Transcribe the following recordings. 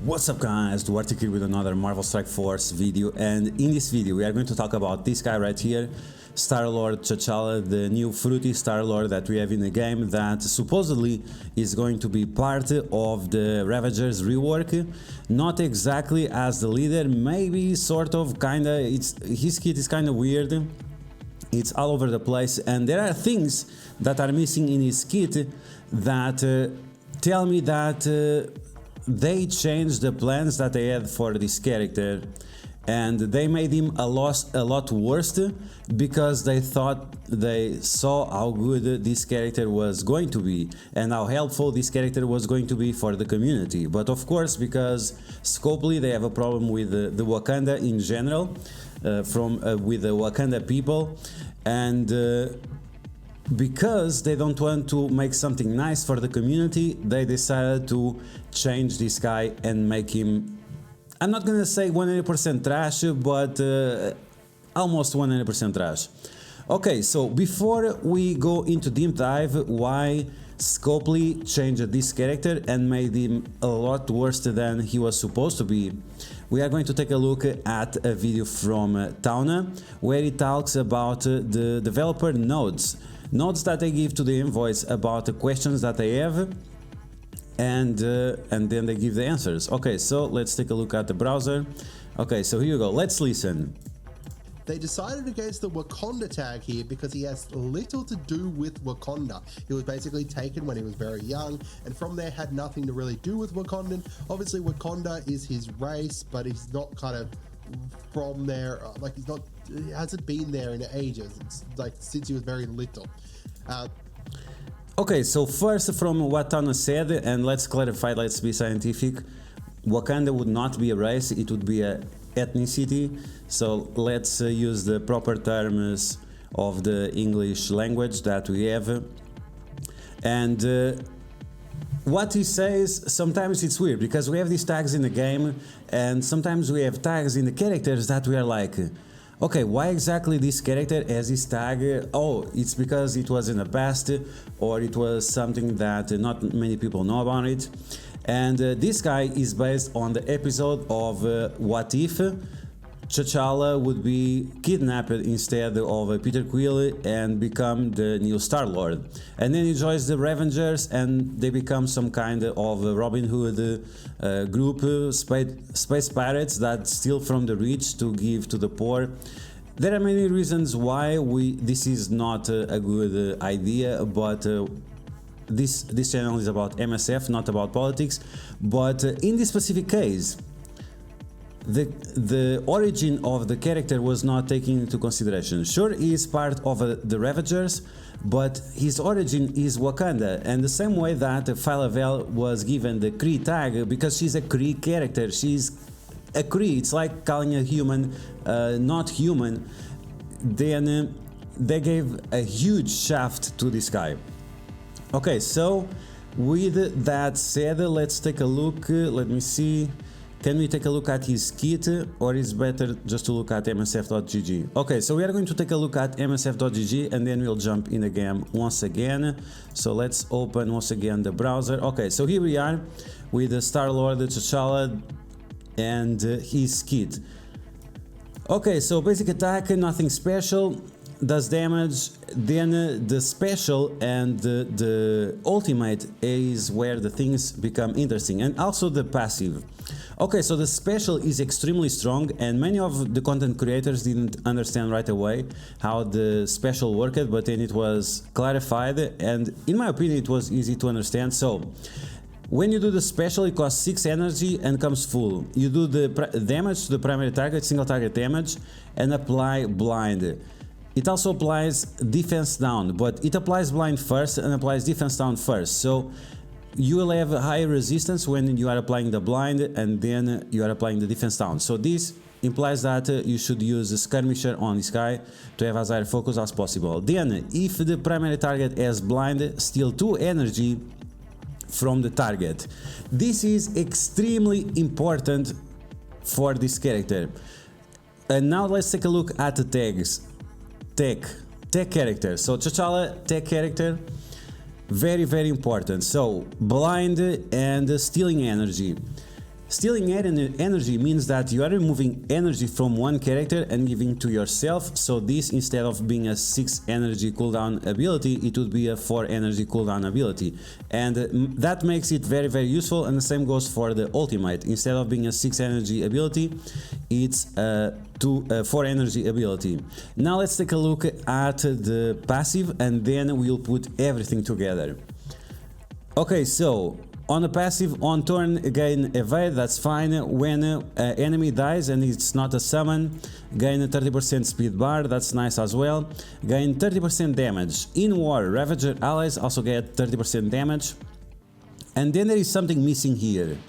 What's up guys, Duarte here with another Marvel Strike Force video, and in this video we are going to talk about this guy right here, Star-Lord T'Challa, the new fruity Star-Lord that we have in the game that supposedly is going to be part of the Ravagers rework. Not exactly as the leader, maybe sort of, kinda. His kit is kinda weird. It's all over the place, and there are things that are missing in his kit that tell me that they changed the plans that they had for this character, and they made him a lot worse because they thought they saw how good this character was going to be and how helpful this character was going to be for the community. But of course, because scopely they have a problem with the Wakanda in general, with the Wakanda people, and because they don't want to make something nice for the community, they decided to change this guy and make him, I'm not gonna say 100% trash, but almost 100% trash. Okay, so before we go into deep dive why Scopely changed this character and made him a lot worse than he was supposed to be, we are going to take a look at a video from Tauna, where he talks about the developer notes that they give to the envoys about the questions that they have, and then they give the answers. Okay, so let's take a look at the browser. Okay, so here you go, let's listen. They decided against the Wakanda tag here because he has little to do with Wakanda. He was basically taken when he was very young, and from there had nothing to really do with Wakandan. Obviously Wakanda is his race, but he's not kind of from there, like he hasn't been there in ages. It's like since he was very little. Okay, so first, from what Tana said, and let's clarify, let's be scientific, Wakanda would not be a race, it would be a ethnicity. So let's use the proper terms of the English language that we have. And what he says, sometimes it's weird because we have these tags in the game, and sometimes we have tags in the characters that we are like, okay, why exactly this character has this tag? Oh, it's because it was in the past, or it was something that not many people know about it. And this guy is based on the episode of What If T'Challa would be kidnapped instead of Peter Quill and become the new Star-Lord. And then he joins the Ravagers and they become some kind of Robin Hood group, space pirates that steal from the rich to give to the poor. There are many reasons why this is not a good idea, but this channel is about MSF, not about politics. But in this specific case, the origin of the character was not taken into consideration. Sure, he is part of the Ravagers, but his origin is Wakanda, and the same way that Phyla-Vell was given the Kree tag because she's a Kree character. She's a Kree. It's like calling a human not human. Then they gave a huge shaft to this guy. Okay, so with that said, let's take a look. Let me see. Can we take a look at his kit, or is better just to look at msf.gg? Okay, so we are going to take a look at msf.gg and then we'll jump in the game once again. So let's open once again the browser. Okay, so here we are with the Star-Lord T'Challa and his kit. Okay, so basic attack, nothing special, does damage. Then the special and the ultimate is where the things become interesting, and also the passive. Okay, so the special is extremely strong, and many of the content creators didn't understand right away how the special worked, but then it was clarified, and in my opinion it was easy to understand. So when you do the special, it costs 6 energy and comes full. You do the damage to the primary target, single target damage, and apply blind. It also applies defense down, but it applies blind first and applies defense down first. So you will have a higher resistance when you are applying the blind and then you are applying the defense down. So this implies that you should use a skirmisher on this guy to have as high focus as possible. Then, if the primary target has blind, steal 2 energy from the target. This is extremely important for this character. And now let's take a look at the tags. Tech character. So T'Challa, tech character. Very, very important. So blind and stealing energy. Stealing energy means that you are removing energy from one character and giving to yourself, so this, instead of being a 6 energy cooldown ability, it would be a 4 energy cooldown ability, and that makes it very useful. And the same goes for the ultimate. Instead of being a 6 energy ability, it's a 4 energy ability. Now let's take a look at the passive, and then we'll put everything together. Okay, so on the passive, on turn, gain evade, that's fine. When enemy dies and it's not a summon, gain a 30% speed bar, that's nice as well. Gain 30% damage. In war, Ravager allies also get 30% damage. And then there is something missing here.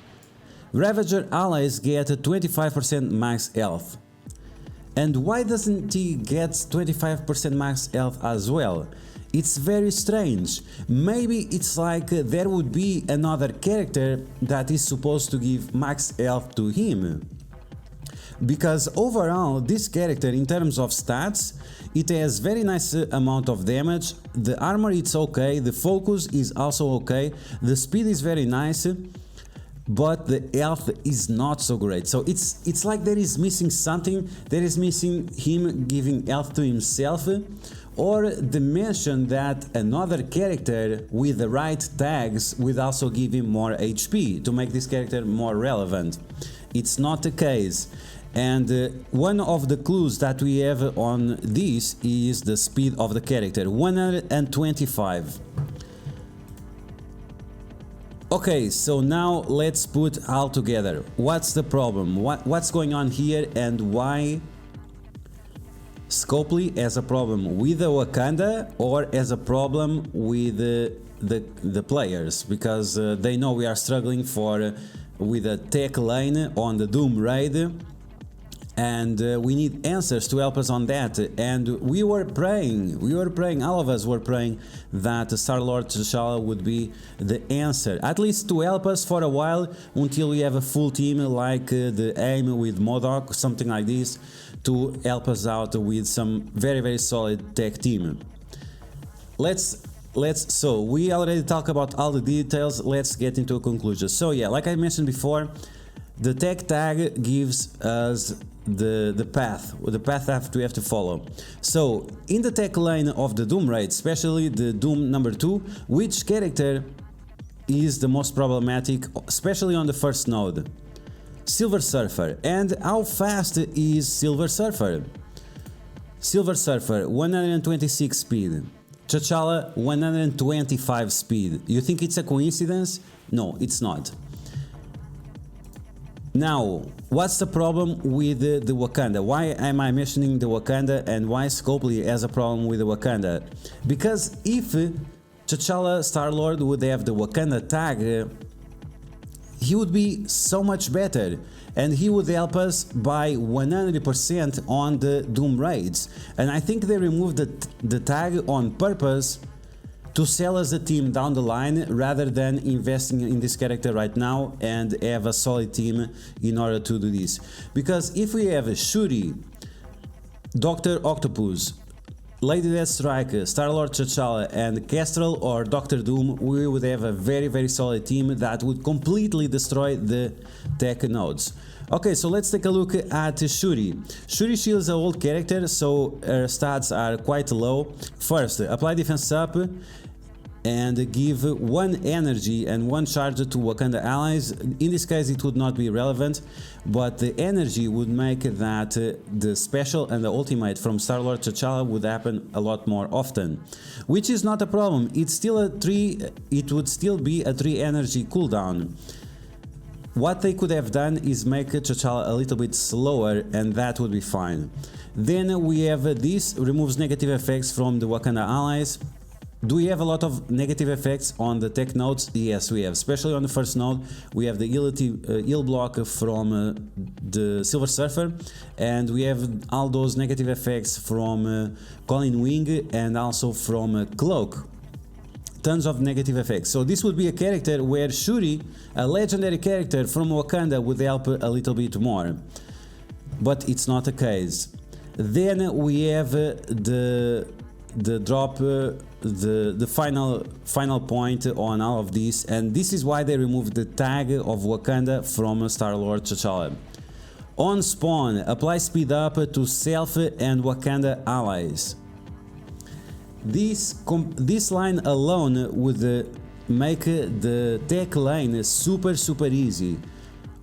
Ravager allies get 25% max health. And why doesn't he get 25% max health as well? It's very strange. Maybe it's like there would be another character that is supposed to give max health to him. Because overall, this character, in terms of stats, it has very nice amount of damage. The armor, it's okay. The focus is also okay. The speed is very nice. But the health is not so great. So it's like there is missing something. There is missing him giving health to himself, or the mention that another character with the right tags would also give him more HP to make this character more relevant. It's not the case. And one of the clues that we have on this is the speed of the character, 125. Okay, so now let's put all together. What's the problem? What's going on here, and why Scopely has a problem with the Wakanda or has a problem with the players? Because they know we are struggling with a tech lane on the Doom raid, and we need answers to help us on that. And we were praying, all of us were praying that Star-Lord T'Challa would be the answer, at least to help us for a while until we have a full team like the AIM with MODOK, something like this, to help us out with some very solid tech team. So we already talked about all the details. Let's get into a conclusion. So yeah, like I mentioned before, the tech tag gives us the path that we have to follow. So in the tech lane of the Doom raid, especially the Doom number 2, which character is the most problematic, especially on the first node? Silver Surfer. And how fast is Silver Surfer? Silver Surfer 126 speed, T'Challa 125 speed. You think it's a coincidence? No, it's not. Now, what's the problem with the Wakanda? Why am I mentioning the Wakanda, and why Scopely has a problem with the Wakanda? Because if T'Challa Star-Lord would have the Wakanda tag, he would be so much better, and he would help us by 100% on the Doom raids. And I think they removed the tag on purpose to sell us a team down the line, rather than investing in this character right now and have a solid team in order to do this. Because if we have Shuri, Dr. Octopus, Lady Deathstrike, Star-Lord T'Challa and Kestrel or Doctor Doom, we would have a very solid team that would completely destroy the tech nodes. Okay, so let's take a look at Shuri. Shuri, she is an old character, so her stats are quite low. First, apply defense up and give 1 energy and 1 charge to Wakanda allies. In this case it would not be relevant, but the energy would make that the special and the ultimate from Star-Lord T'Challa would happen a lot more often, which is not a problem. It's still it would still be a 3 energy cooldown. What they could have done is make T'Challa a little bit slower, and that would be fine. Then we have this, removes negative effects from the Wakanda allies. Do we have a lot of negative effects on the tech nodes? Yes, we have, especially on the first node. We have the heal block from the Silver Surfer, and we have all those negative effects from Colin Wing and also from Cloak. Tons of negative effects. So this would be a character where Shuri, a legendary character from Wakanda, would help a little bit more. But it's not the case. Then we have the drop the final point on all of this, and this is why they removed the tag of Wakanda from Star-Lord T'Challa. On spawn, apply speed up to self and Wakanda allies. This line alone would make the tech lane super easy.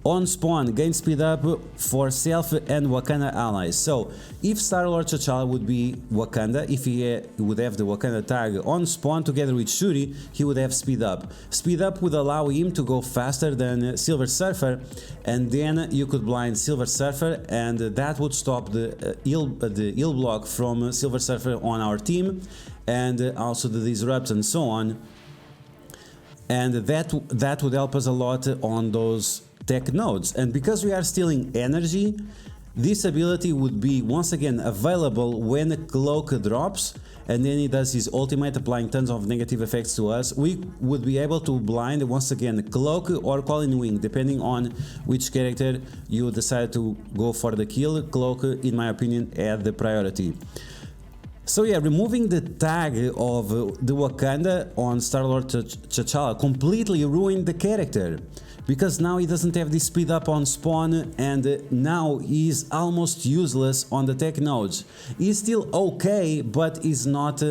On spawn, gain speed up for self and Wakanda allies. So, if Star-Lord T'Challa would be Wakanda, if he would have the Wakanda tag on spawn together with Shuri, he would have speed up. Speed up would allow him to go faster than Silver Surfer, and then you could blind Silver Surfer, and that would stop the heal block from Silver Surfer on our team, and also the disrupt and so on. And that would help us a lot on those tech nodes. And because we are stealing energy, this ability would be once again available when Cloak drops, and then he does his ultimate, applying tons of negative effects to us. We would be able to blind once again Cloak or Colin Wing, depending on which character you decide to go for the kill. Cloak, in my opinion, had the priority. So yeah, removing the tag of the Wakanda on Star-Lord T'Challa completely ruined the character, because now he doesn't have this speed up on spawn, and now he's almost useless on the tech nodes. He's still okay, but he's not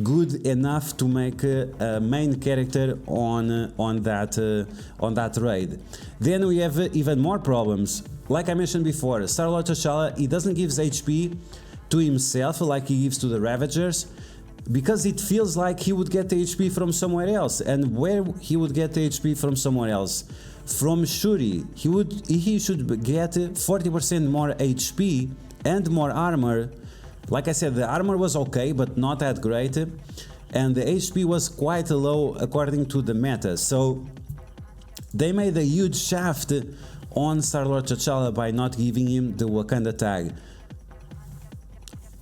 good enough to make a main character on that raid. Then we have even more problems. Like I mentioned before, Star-Lord T'Challa, he doesn't give HP to himself like he gives to the Ravagers, because it feels like he would get the HP from somewhere else. And where he would get the HP from somewhere else? From Shuri. He should get 40% more HP and more armor. Like I said, the armor was okay, but not that great, and the HP was quite low according to the meta. So they made a huge shaft on Star-Lord T'Challa by not giving him the Wakanda tag.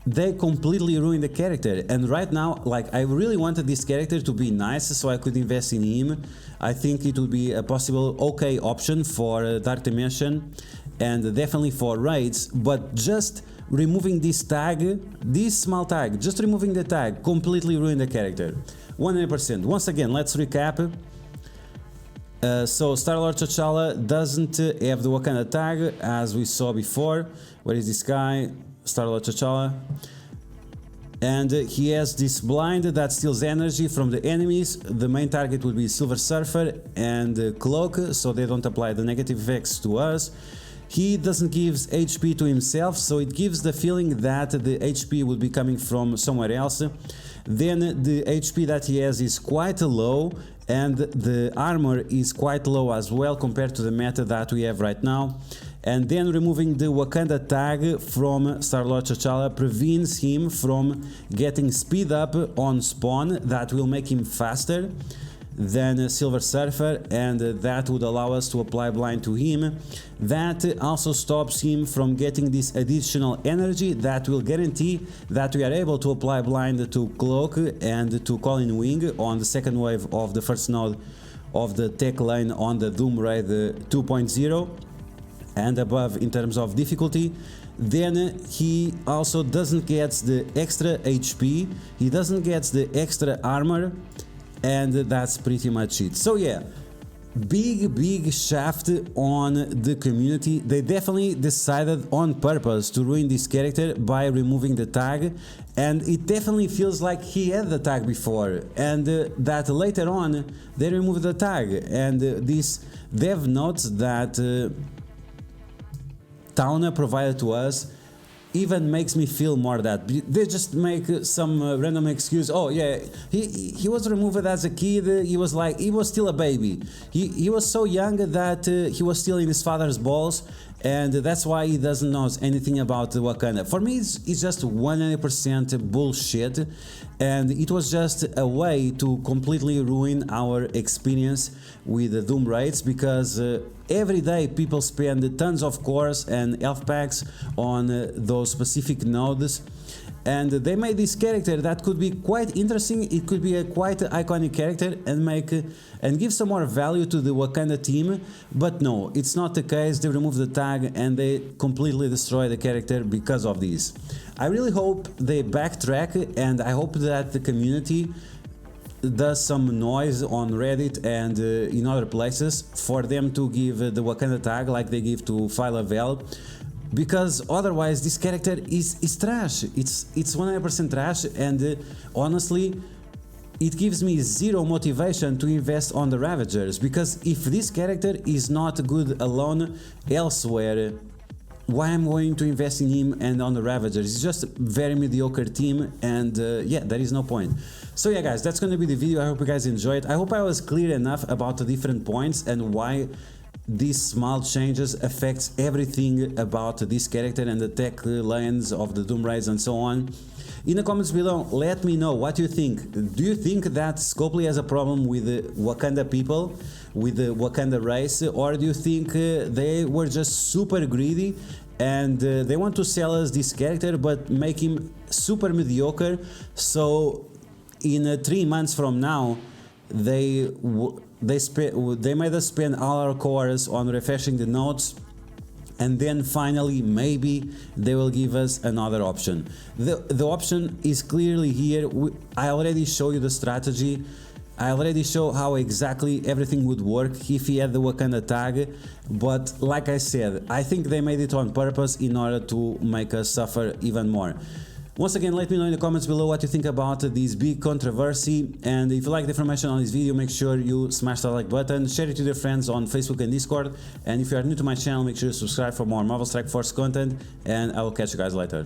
They completely ruined the character, and right now, like, I really wanted this character to be nice so I could invest in him. I think it would be a possible okay option for Dark Dimension and definitely for raids, but just removing this tag, this small tag, just removing the tag completely ruined the character. 100%. Once again, let's recap. So Star-Lord T'Challa doesn't have the Wakanda tag, as we saw before. Where is this guy? Star-Lord T'Challa, and he has this blind that steals energy from the enemies. The main target would be Silver Surfer and Cloak, so they don't apply the negative effects to us. He doesn't give HP to himself, so it gives the feeling that the HP would be coming from somewhere else. Then the HP that he has is quite low, and the armor is quite low as well compared to the meta that we have right now. And then removing the Wakanda tag from Star-Lord T'Challa prevents him from getting speed up on spawn. That will make him faster than Silver Surfer, and that would allow us to apply blind to him. That also stops him from getting this additional energy that will guarantee that we are able to apply blind to Cloak and to Colin Wing on the second wave of the first node of the tech lane on the Doom Raid 2.0 and above in terms of difficulty. Then he also doesn't get the extra HP, he doesn't get the extra armor, and that's pretty much it. So yeah, big shaft on the community. They definitely decided on purpose to ruin this character by removing the tag, and it definitely feels like he had the tag before, and that later on they removed the tag. And this dev notes that Tauna provided to us even makes me feel more that they just make some random excuse. Oh yeah, he was removed as a kid. He was still a baby. He was so young that he was still in his father's balls, and that's why he doesn't know anything about Wakanda. For me, it's just 100% bullshit, and it was just a way to completely ruin our experience with the Doom raids, because every day people spend tons of cores and health packs on those specific nodes, and they made this character that could be quite interesting. It could be a quite iconic character and make and give some more value to the Wakanda team, but no, it's not the case. They remove the tag and they completely destroy the character because of this. I really hope they backtrack, and I hope that the community does some noise on Reddit and in other places for them to give the Wakanda tag like they give to Phyla-Vell, because otherwise this character is trash. It's 100% trash, and honestly it gives me zero motivation to invest on the Ravagers, because if this character is not good alone elsewhere, why I'm going to invest in him and on the Ravagers? It's just a very mediocre team, and yeah, there is no point. So yeah guys, that's gonna be the video. I hope you guys enjoyed. I hope I was clear enough about the different points and why these small changes affects everything about this character and the tech lanes of the Doom Raids and so on. In the comments below, let me know what you think. Do you think that Scopely has a problem with the Wakanda people, with the Wakanda race, or do you think they were just super greedy and they want to sell us this character but make him super mediocre, so in 3 months from now they made us spend all our cores on refreshing the nodes, and then finally maybe they will give us another option. The option is clearly here. I already show you the strategy. I already show how exactly everything would work if he had the Wakanda tag, but like I said, I think they made it on purpose in order to make us suffer even more. Once again, let me know in the comments below what you think about this big controversy, and if you like the information on this video, make sure you smash that like button, share it to your friends on Facebook and Discord, and if you are new to my channel, make sure you subscribe for more Marvel Strike Force content, and I will catch you guys later.